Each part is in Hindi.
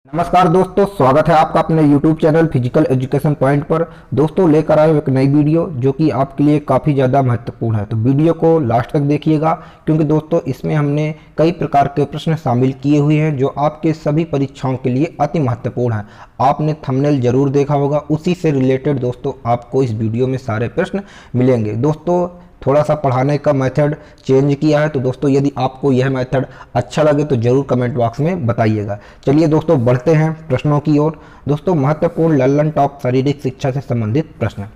नमस्कार दोस्तों, स्वागत है आपका अपने YouTube channel physical education point पर। दोस्तों लेकर आए एक नई वीडियो जो कि आपके लिए काफ़ी ज़्यादा महत्वपूर्ण है, तो वीडियो को लास्ट तक देखिएगा क्योंकि दोस्तों इसमें हमने कई प्रकार के प्रश्न शामिल किए हुए हैं जो आपके सभी परीक्षाओं के लिए अति महत्वपूर्ण है। आपने थंबनेल जरूर देखा होगा, उसी से रिलेटेड दोस्तों आपको इस वीडियो में सारे प्रश्न मिलेंगे। दोस्तों थोड़ा सा पढ़ाने का मेथड चेंज किया है, तो दोस्तों यदि आपको यह मेथड अच्छा लगे तो जरूर कमेंट बॉक्स में बताइएगा। चलिए दोस्तों बढ़ते हैं प्रश्नों की ओर। दोस्तों महत्वपूर्ण लल्लन टॉप शारीरिक शिक्षा से संबंधित प्रश्न।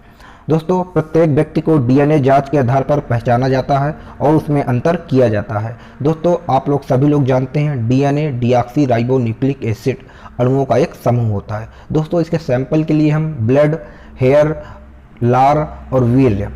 दोस्तों प्रत्येक व्यक्ति को डीएनए जांच के आधार पर पहचाना जाता है और उसमें अंतर किया जाता है। दोस्तों आप लोग सभी लोग जानते हैं DNA deoxy ribo nucleic acid अणुओं का एक समूह होता है। दोस्तों इसके सैंपल के लिए हम ब्लड, हेयर, लार और वीर्य,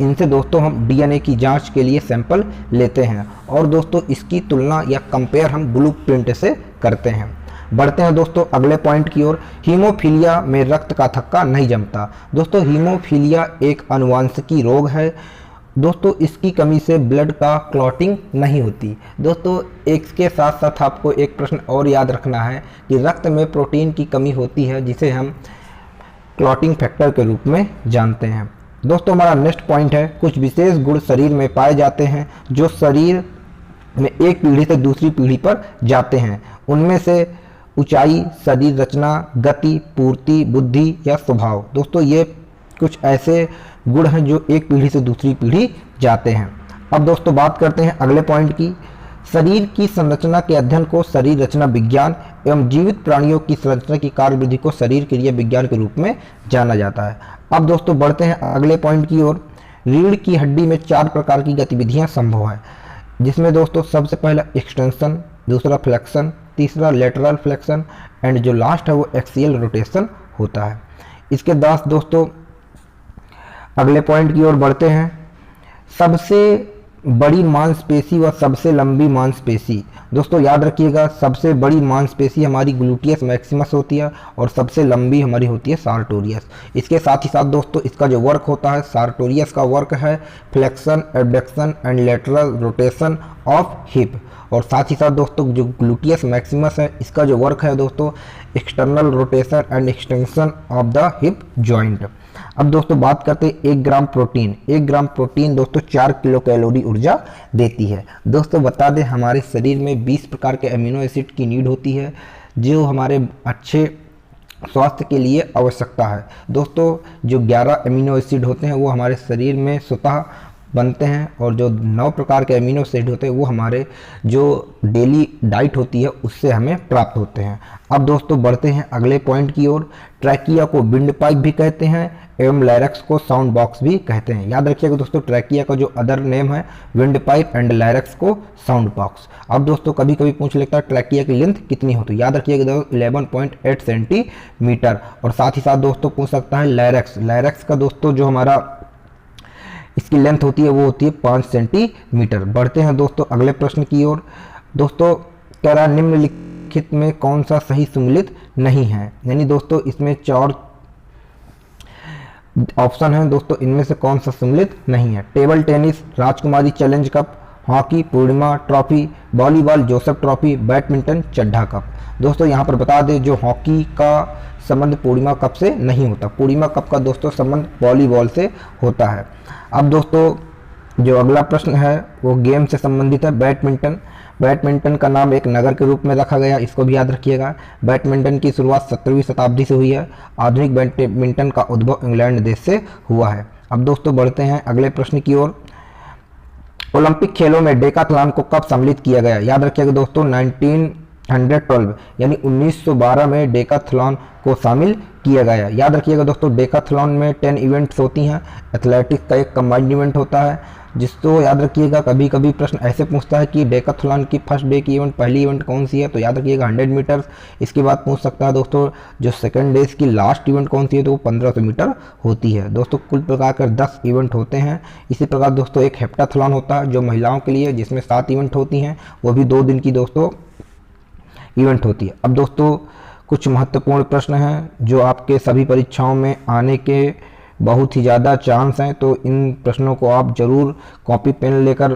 इनसे दोस्तों हम डीएनए की जांच के लिए सैंपल लेते हैं और दोस्तों इसकी तुलना या कंपेयर हम ब्लूप्रिंट से करते हैं। बढ़ते हैं दोस्तों अगले पॉइंट की ओर। हीमोफीलिया में रक्त का थक्का नहीं जमता। दोस्तों हीमोफीलिया एक आनुवंशिकी रोग है। दोस्तों इसकी कमी से ब्लड का क्लॉटिंग नहीं होती। दोस्तों इसके साथ साथ आपको एक प्रश्न और याद रखना है कि रक्त में प्रोटीन की कमी होती है जिसे हम क्लॉटिंग फैक्टर के रूप में जानते हैं। दोस्तों हमारा नेक्स्ट पॉइंट है, कुछ विशेष गुण शरीर में पाए जाते हैं जो शरीर में एक पीढ़ी से दूसरी पीढ़ी पर जाते हैं। उनमें से ऊंचाई, शरीर रचना, गति, पूर्ति, बुद्धि या स्वभाव। दोस्तों ये कुछ ऐसे गुण हैं जो एक पीढ़ी से दूसरी पीढ़ी जाते हैं। अब दोस्तों बात करते हैं अगले पॉइंट की। शरीर की संरचना के अध्ययन को शरीर रचना विज्ञान एवं जीवित प्राणियों की संरचना की कार्यविधि को शरीर क्रिया विज्ञान के रूप में जाना जाता है। अब दोस्तों बढ़ते हैं अगले पॉइंट की ओर। रीढ़ की हड्डी में 4 प्रकार की गतिविधियां संभव है, जिसमें दोस्तों सबसे पहला एक्सटेंशन, दूसरा फ्लेक्शन, तीसरा लेटरल फ्लेक्शन एंड जो लास्ट है वो एक्सियल रोटेशन होता है। इसके बाद दोस्तों अगले पॉइंट की ओर बढ़ते हैं। सबसे बड़ी मांसपेशी व सबसे लंबी मांसपेशी। दोस्तों याद रखिएगा, सबसे बड़ी मांसपेशी हमारी ग्लूटियस मैक्सिमस होती है और सबसे लंबी हमारी होती है सार्टोरियस। इसके साथ ही साथ दोस्तों इसका जो वर्क होता है, सार्टोरियस का वर्क है flexion, abduction and lateral rotation of hip, और साथ ही साथ दोस्तों जो ग्लूटियस मैक्सिमस है इसका जो वर्क है दोस्तों external rotation and extension of the hip joint. अब दोस्तों बात करते हैं 1 ग्राम प्रोटीन। 1 ग्राम प्रोटीन दोस्तों 4 किलो कैलोरी ऊर्जा देती है। दोस्तों बता दें हमारे शरीर में 20 प्रकार के अमीनो एसिड की नीड होती है जो हमारे अच्छे स्वास्थ्य के लिए आवश्यकता है। दोस्तों जो 11 अमीनो एसिड होते हैं वो हमारे शरीर में स्वतः बनते हैं और जो 9 प्रकार के अमीनो एसिड होते हैं वो हमारे जो डेली डाइट होती है उससे हमें प्राप्त होते हैं। अब दोस्तों बढ़ते हैं अगले पॉइंट की ओर। ट्रैकिया को विंड पाइप भी कहते हैं एवं लैरिक्स को साउंड बॉक्स भी कहते हैं। याद रखिएगा दोस्तों ट्रैकिया का जो अदर नेम है विंड पाइप एंड लैरिक्स को साउंड बॉक्स। अब दोस्तों कभी कभी पूछ लेता है ट्रैकिया की लेंथ कितनी होती है। याद रखिएगा दोस्तों 11.8 सेंटीमीटर। और साथ ही साथ दोस्तों पूछ सकता है लैरिक्स। लैरिक्स का दोस्तों जो हमारा इसकी लेंथ होती है वो होती है 5 सेंटीमीटर। बढ़ते हैं दोस्तों अगले प्रश्न की ओर। दोस्तों कह रहा निम्नलिखित में कौन सा सही सम्मिलित नहीं है, यानी दोस्तों इसमें 4 ऑप्शन है दोस्तों, इनमें से कौन सा सम्मिलित नहीं है। Table tennis Rajkumari challenge cup, hockey Purnima trophy, volleyball Joseph trophy, badminton Chadha cup. दोस्तों यहाँ पर बता दें जो हॉकी का संबंध पूर्णिमा कप से नहीं होता, पूर्णिमा कप का दोस्तों संबंध वॉलीबॉल से होता है। अब दोस्तों जो अगला प्रश्न है वो गेम से संबंधित है, बैडमिंटन। बैडमिंटन का नाम एक नगर के रूप में रखा गया, इसको भी याद रखिएगा। बैडमिंटन की शुरुआत 17वीं शताब्दी से हुई है। आधुनिक बैडमिंटन का उद्भव इंग्लैंड देश से हुआ है। अब दोस्तों बढ़ते हैं अगले प्रश्न की ओर। ओलंपिक खेलों में डेकाथलॉन को कब सम्मिलित किया गया। याद रखिएगा दोस्तों 1912 यानी 1912 में डेकाथलॉन को शामिल किया गया। याद रखिएगा दोस्तों डेकाथलॉन में 10 इवेंट्स होती हैं। एथलेटिक्स का एक कंबाइंड इवेंट होता है, जिसको याद रखिएगा कभी कभी प्रश्न ऐसे पूछता है कि डेकाथलॉन की फर्स्ट डे की इवेंट पहली इवेंट कौन सी है, तो याद रखिएगा 100 मीटर्स। इसके बाद पूछ सकता है दोस्तों जो सेकंड डे की लास्ट इवेंट कौन सी है, तो वो 1500 मीटर होती है। दोस्तों कुल प्रकार कर 10 इवेंट होते हैं। इसी प्रकार दोस्तों एक हेप्टाथलॉन होता है जो महिलाओं के लिए, जिसमें 7 इवेंट होती हैं, वो भी 2 दिन की दोस्तों इवेंट होती है। अब दोस्तों कुछ महत्वपूर्ण प्रश्न हैं जो आपके सभी परीक्षाओं में आने के बहुत ही ज़्यादा चांस हैं, तो इन प्रश्नों को आप ज़रूर कॉपी पेन लेकर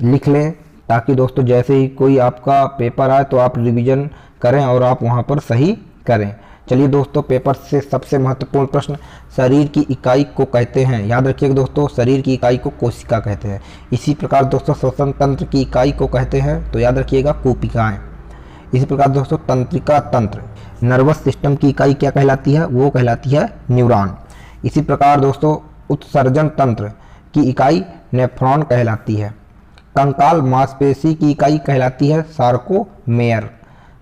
लिख लें ताकि दोस्तों जैसे ही कोई आपका पेपर आए तो आप रिवीजन करें और आप वहां पर सही करें। चलिए दोस्तों, पेपर से सबसे महत्वपूर्ण प्रश्न, शरीर की इकाई को कहते हैं, याद रखिएगा दोस्तों, शरीर की इकाई को कोशिका कहते हैं। इसी प्रकार दोस्तों श्वसन तंत्र की इकाई को कहते हैं, तो याद रखिएगा कोशिकाएं। इसी प्रकार दोस्तों तंत्रिका तंत्र, नर्वस सिस्टम की इकाई क्या कहलाती है, वो कहलाती है न्यूरॉन। इसी प्रकार दोस्तों उत्सर्जन तंत्र की इकाई नेफ्रॉन कहलाती है। कंकाल मांसपेशी की इकाई कहलाती है सार्कोमेयर।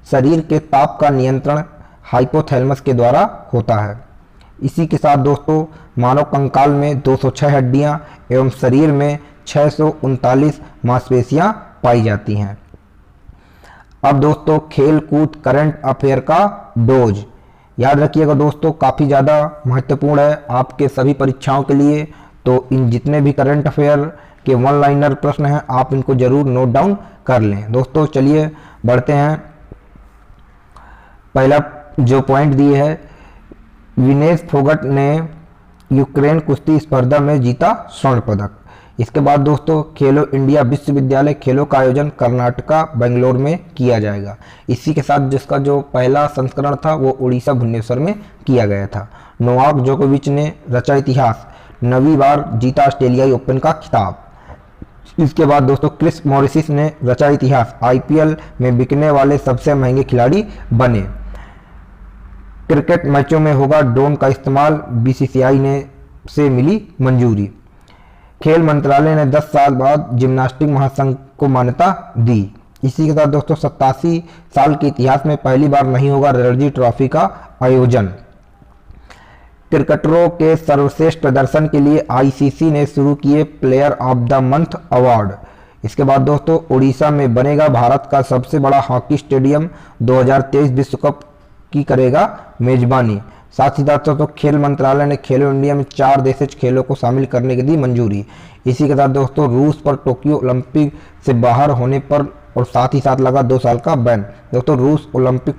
शरीर के ताप का नियंत्रण हाइपोथैलेमस के द्वारा होता है। इसी के साथ दोस्तों मानव कंकाल में 206 हड्डियां एवं शरीर में 639 मांसपेशियां पाई जाती हैं। अब दोस्तों खेल कूद करंट अफेयर का डोज, याद रखिएगा दोस्तों, काफ़ी ज़्यादा महत्वपूर्ण है आपके सभी परीक्षाओं के लिए। तो इन जितने भी करंट अफेयर के वन लाइनर प्रश्न हैं आप इनको जरूर नोट डाउन कर लें। दोस्तों चलिए बढ़ते हैं। पहला जो पॉइंट दिए है, विनेश फोगट ने यूक्रेन कुश्ती स्पर्धा में जीता स्वर्ण पदक। इसके बाद दोस्तों खेलो इंडिया विश्वविद्यालय खेलों का आयोजन कर्नाटका बेंगलोर में किया जाएगा। इसी के साथ जिसका जो पहला संस्करण था वो उड़ीसा भुवनेश्वर में किया गया था। नोवाक जोकोविच ने रचा इतिहास, 9वीं बार जीता ऑस्ट्रेलियाई ओपन का खिताब। इसके बाद दोस्तों क्रिस मॉरिस ने रचा इतिहास, आईपीएल में बिकने वाले सबसे महंगे खिलाड़ी बने। क्रिकेट मैचों में होगा ड्रोन का इस्तेमाल, बीसीसीआई ने से मिली मंजूरी। खेल मंत्रालय ने 10 साल बाद जिम्नास्टिक महासंघ को मान्यता दी। इसी के साथ दोस्तों 87 साल के इतिहास में पहली बार नहीं होगा रणजी ट्रॉफी का आयोजन। क्रिकेटरों के सर्वश्रेष्ठ प्रदर्शन के लिए आईसीसी ने शुरू किए player of the month award. इसके बाद दोस्तों उड़ीसा में बनेगा भारत का सबसे बड़ा हॉकी स्टेडियम, 2023 विश्व कप की करेगा मेजबानी। साथ ही साथ तो खेल मंत्रालय ने खेलो इंडिया में 4 देशज खेलों को शामिल करने की दी मंजूरी। इसी के साथ दोस्तों रूस पर टोक्यो ओलंपिक से बाहर होने पर और साथ ही साथ लगा 2 साल का बैन। दोस्तों रूस ओलंपिक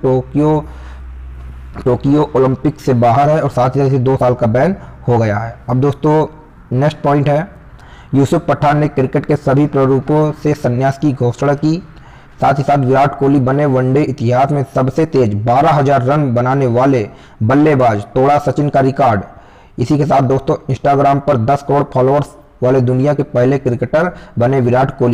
टोक्यो ओलंपिक से बाहर है और साथ ही साथ 2 साल का बैन हो गया है। अब दोस्तों नेक्स्ट पॉइंट है, यूसुफ पठान ने क्रिकेट के सभी प्रारूपों से संन्यास की घोषणा की। साथ ही साथ विराट कोहली बने वनडे इतिहास में सबसे तेज 12,000 रन बनाने वाले बल्लेबाज, तोड़ा सचिन का रिकॉर्ड। इसी के साथ दोस्तों इंस्टाग्राम पर 10 करोड़ फॉलोअर्स वाले दुनिया के पहले क्रिकेटर बने विराट कोहली।